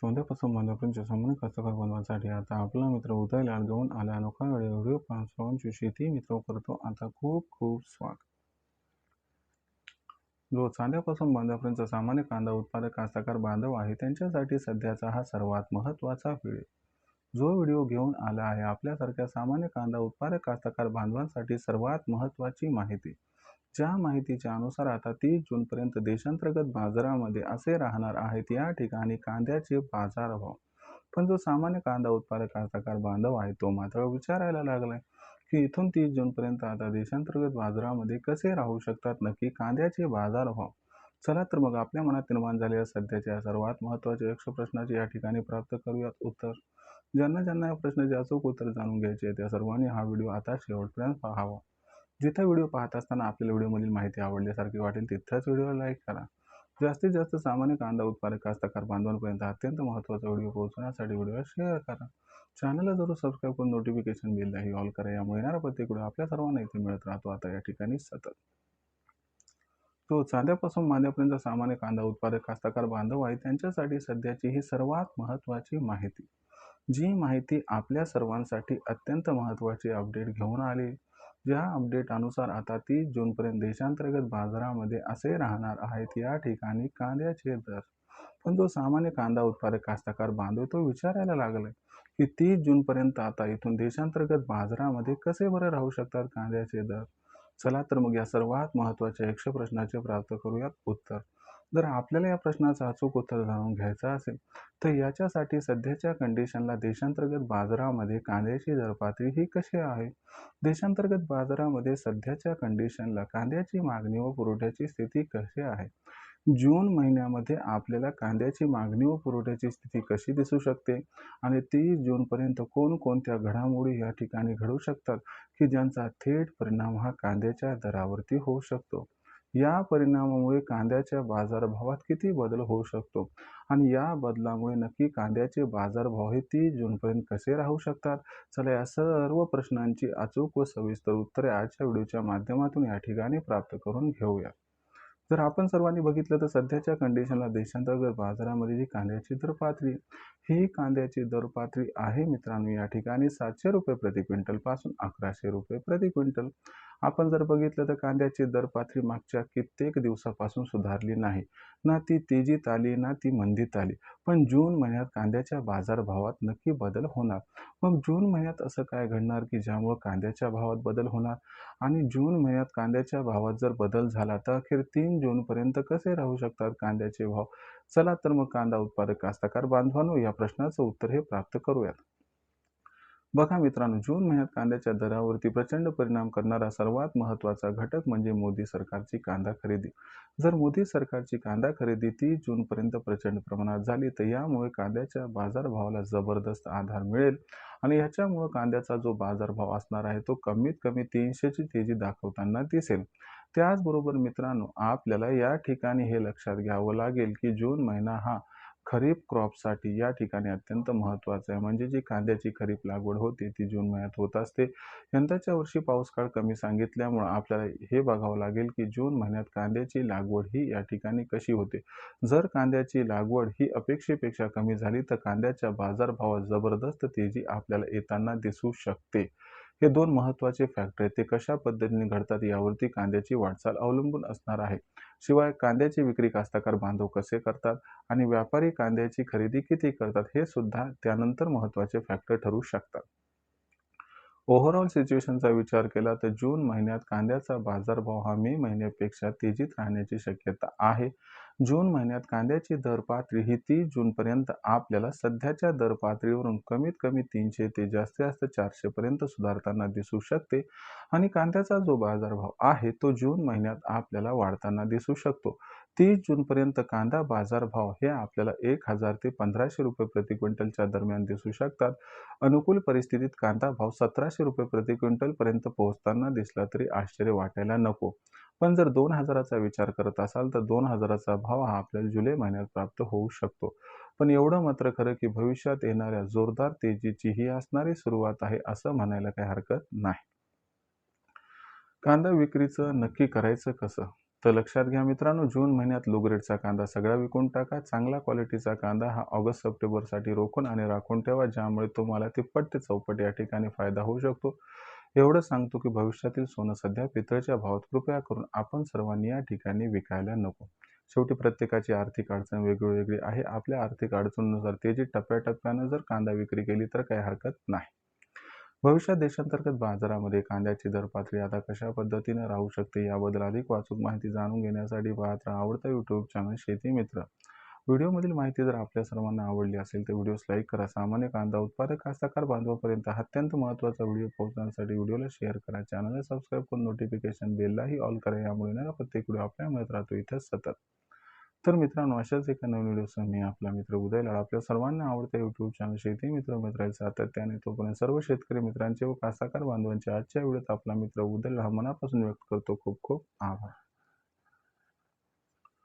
सौंद्यापासून बांधापर्यंतच्या सामान्य कास्तकार बांधवांसाठी आता आपला मित्र उदय लाडगवून आला अनोखा व्हिडिओ पाहून सर्वांची शेती मित्र करतो आता खूप खूप स्वागत. जो चांद्यापासून बांधापर्यंतचा सामान्य कांदा उत्पादक कास्तकार बांधव आहे त्यांच्यासाठी सध्याचा हा सर्वात महत्त्वाचा व्हिडिओ. जो व्हिडिओ घेऊन आला आहे आपल्यासारख्या सामान्य कांदा उत्पादक कास्तकार बांधवांसाठी सर्वात महत्त्वाची माहिती. ज्या माहितीच्या अनुसार आता 30 जूनपर्यंत देशांतर्गत बाजारामध्ये असे राहणार आहेत या ठिकाणी कांद्याचे बाजारभाव. पण जो सामान्य कांदा उत्पादक कास्तकार बांधव आहे तो मात्र विचारायला लागलाय की इथून 30 जूनपर्यंत आता देशांतर्गत बाजारामध्ये कसे राहू शकतात नक्की कांद्याचे बाजारभाव. चला तर मग आपल्या मनात निर्माण झालेल्या सध्याच्या सर्वात महत्त्वाच्या यक्ष प्रश्नाचे या ठिकाणी प्राप्त करूयात उत्तर. ज्यांना या प्रश्नाचे अचूक उत्तर जाणून घ्यायचे आहे त्या सर्वांनी हा व्हिडिओ आता शेवटपर्यंत पाहावा. जिथे व्हिडिओ पाहत असताना आपल्याला व्हिडिओमधील माहिती आवडल्यासारखी वाटेल तिथेच व्हिडिओला लाईक करा. जास्तीत जास्त सामान्य कांदा उत्पादक कास्तकार बांधवांपर्यंत अत्यंत महत्त्वाचा व्हिडिओ पोहोचवण्यासाठी व्हिडिओला शेअर करा. चॅनलला जरूर सबस्क्राईब करून नोटिफिकेशन बिललाही ऑल करा. यामुळे येणारा प्रत्येक व्हिडिओ आपल्या सर्वांना इथे मिळत राहतो आता या ठिकाणी सतत. तो चांद्यापासून बांध्यापर्यंत सामान्य कांदा उत्पादक कास्तकार बांधव आहे त्यांच्यासाठी सध्याची ही सर्वात महत्त्वाची माहिती. जी माहिती आपल्या सर्वांसाठी अत्यंत महत्त्वाची अपडेट घेऊन आली. ज्या अपडेट अनुसार आता 30 जूनपर्यंत देशांतर्गत बाजारामध्ये असे राहणार आहेत या ठिकाणी कांद्याचे दर. पण जो सामान्य कांदा उत्पादक कास्तकार बांधव तो विचारायला लागलाय की 30 जूनपर्यंत आता इथून देशांतर्गत बाजारामध्ये कसे बरं राहू शकतात कांद्याचे दर. चला तर मग या सर्वात महत्त्वाच्या यक्ष प्रश्नाचे प्राप्त करूयात उत्तर. जर आपल्याला या प्रश्नाचं अचूक उत्तर जाणून घ्यायचं असेल तर याच्यासाठी सध्याच्या कंडिशनला देशांतर्गत बाजारामध्ये कांद्याची दरपातळी ही कशी आहे. देशांतर्गत बाजारामध्ये सध्याच्या कंडिशनला कांद्याची मागणी व पुरवठ्याची स्थिती कशी आहे. जून महिन्यामध्ये आपल्याला कांद्याची मागणी व पुरवठ्याची स्थिती कशी दिसू शकते आणि 30 जूनपर्यंत कोणकोणत्या घडामोडी या ठिकाणी घडू शकतात की ज्यांचा थेट परिणाम हा कांद्याच्या दरावरती होऊ शकतो. या परिणामामुळे कांद्याच्या बाजारभावात किती बदल होऊ शकतो आणि या बदलामुळे नक्की कांद्याचे बाजारभाव हे 30 जूनपर्यंत कसे राहू शकतात. चला या सर्व प्रश्नांची अचूक व सविस्तर उत्तरे आजच्या व्हिडिओच्या माध्यमातून या ठिकाणी प्राप्त करून घेऊया. जर आपण सर्वांनी बघितलं तर सध्याच्या कंडिशनला देशांतर्गत बाजारामध्ये जी कांद्याची दर पातळी ही कांद्याची दर पातळी आहे मित्रांनो या ठिकाणी 700 रुपये प्रति क्विंटल पासून 1100 रुपये प्रति क्विंटल. आपण जर बघितलं तर कांद्याची दर पातळी मागच्या कित्येक दिवसापासून सुधारली नाही. ना ती तेजीत आली ना ती मंदीत आली. पण जून महिन्यात कांद्याच्या बाजारभावात नक्की बदल होणार. मग जून महिन्यात असं काय घडणार की ज्यामुळे कांद्याच्या भावात बदल होणार आणि जून महिन्यात कांद्याच्या भावात जर बदल झाला तर अखेर 3 जूनपर्यंत कसे राहू शकतात कांद्याचे भाव. चला तर मग कांदा उत्पादक कास्तकार बांधवांनो या प्रश्नाचं उत्तर हे प्राप्त करूयात. बघा मित्रांनो जून महिन्यात कांद्याच्या दरावरती प्रचंड परिणाम करणारा सर्वात महत्त्वाचा घटक म्हणजे मोदी सरकारची कांदा खरेदी. जर मोदी सरकारची कांदा खरेदी 30 जूनपर्यंत प्रचंड प्रमाणात झाली तर यामुळे कांद्याच्या बाजारभावाला जबरदस्त आधार मिळेल आणि याच्यामुळे कांद्याचा जो बाजारभाव असणार आहे तो कमीत कमी 300ची तेजी दाखवताना दिसेल. त्याचबरोबर मित्रांनो आपल्याला या ठिकाणी हे लक्षात घ्यावं लागेल की जून महिना हा खरीप क्रॉपसाठी या ठिकाणी अत्यंत महत्त्वाचा आहे. म्हणजे जी कांद्याची खरीप लागवड होते ती जून महिन्यात होत असते. यंदाच्या वर्षी पाऊस काळ कमी सांगितल्यामुळे आपल्याला हे बघावं लागेल की जून महिन्यात कांद्याची लागवड ही या ठिकाणी कशी होते. जर कांद्याची लागवड ही अपेक्षेपेक्षा कमी झाली तर कांद्याच्या बाजारभावात जबरदस्त तेजी आपल्याला येताना दिसू शकते. हे दोन महत्त्वाचे फॅक्टर आहेत ते कशा पद्धतीने घडतात यावरती कांद्याची वाटचाल अवलंबून असणार आहे. शिवाय कांद्याची विक्री कास्तकार बांधव कसे करतात आणि व्यापारी कांद्याची खरेदी किती करतात हे सुद्धा त्यानंतर महत्त्वाचे फॅक्टर ठरू शकतात. ओव्हरऑल सिच्युएशनचा विचार केला तर जून महिन्यात कांद्याचा बाजारभाव हा मे महिन्यापेक्षा तेजीत राहण्याची शक्यता आहे. जून महिन्यात कांद्याची दर पातळी ही 30 जूनपर्यंत आपल्याला सध्याच्या दर पातळीवरून कमीत कमी 300 ते जास्तीत जास्त 400 पर्यंत सुधारताना दिसू शकते आणि कांद्याचा जो बाजारभाव आहे तो जून महिन्यात आपल्याला वाढताना दिसू शकतो. 30 जूनपर्यंत कांदा बाजारभाव हे आपल्याला 1000 ते 1500 रुपये प्रति क्विंटलच्या दरम्यान दिसू शकतात. अनुकूल परिस्थितीत कांदा भाव 1700 रुपये प्रति क्विंटल पर्यंत पोहोचताना दिसला तरी आश्चर्य वाटायला नको. पण जर 2000चा विचार करत असाल तर 2000चा भाव हा आपल्याला जुलै महिन्यात प्राप्त होऊ शकतो. पण एवढं मात्र खरं की भविष्यात येणाऱ्या जोरदार तेजीची ही असणारी सुरुवात आहे असं म्हणायला काही हरकत नाही. कांदा विक्रीचं नक्की करायचं कसं. तर लक्षात घ्या मित्रांनो, जून महिन्यात लो ग्रेडचा कांदा सगळा विकून टाका. चांगला क्वालिटीचा कांदा हा ऑगस्ट सप्टेंबरसाठी रोखून आणि राखून ठेवा, ज्यामुळे तुम्हाला तिप्पट ते चौपट या ठिकाणी फायदा होऊ शकतो. एवढं सांगतो की भविष्यातील सोनं सध्या पितळच्या भावात, कृपया करून आपण सर्वांनी या ठिकाणी विकायला नको. शेवटी प्रत्येकाची आर्थिक अडचण वेगळी आहे. आपल्या आर्थिक अडचणीनुसार तेजीत टप्प्याटप्प्यानं जर कांदा विक्री केली तर काही हरकत नाही. भविष्यात देशांतर्गत बाजारामध्ये कांद्याची दर पातळी आता कशा पद्धतीने राहू शकते याबद्दल अधिक अचूक माहिती जाणून घेण्यासाठी पाहत राहा आवडता यूट्यूब चॅनल शेती मित्र. व्हिडिओमधील माहिती जर आपल्या सर्वांना आवडली असेल तर व्हिडिओस लाईक करा. सामान्य कांदा उत्पादक कास्तकार बांधवापर्यंत हा अत्यंत महत्त्वाचा व्हिडिओ पोहोचण्यासाठी व्हिडिओला शेअर करा. चॅनलला सबस्क्राईब करून नोटिफिकेशन बेललाही ऑल करा. यामुळे ना प्रत्येक व्हिडिओ आपल्या मिळत राहतो इथंच सतत. तर मित्रांनो, अशाच एका नवीन व्हिडिओसह मी आपला मित्र उदय लाड आपल्या सर्वांना आवडत्या यूट्यूब चॅनल शेती मित्र मित्रांचे सातत्याने तोपर्यंत सर्व शेतकरी मित्रांचे व कास्तकार बांधवांचे आजच्या व्हिडिओत आपला मित्र उदय लाड मनापासून व्यक्त करतो. खूप खूप आभार.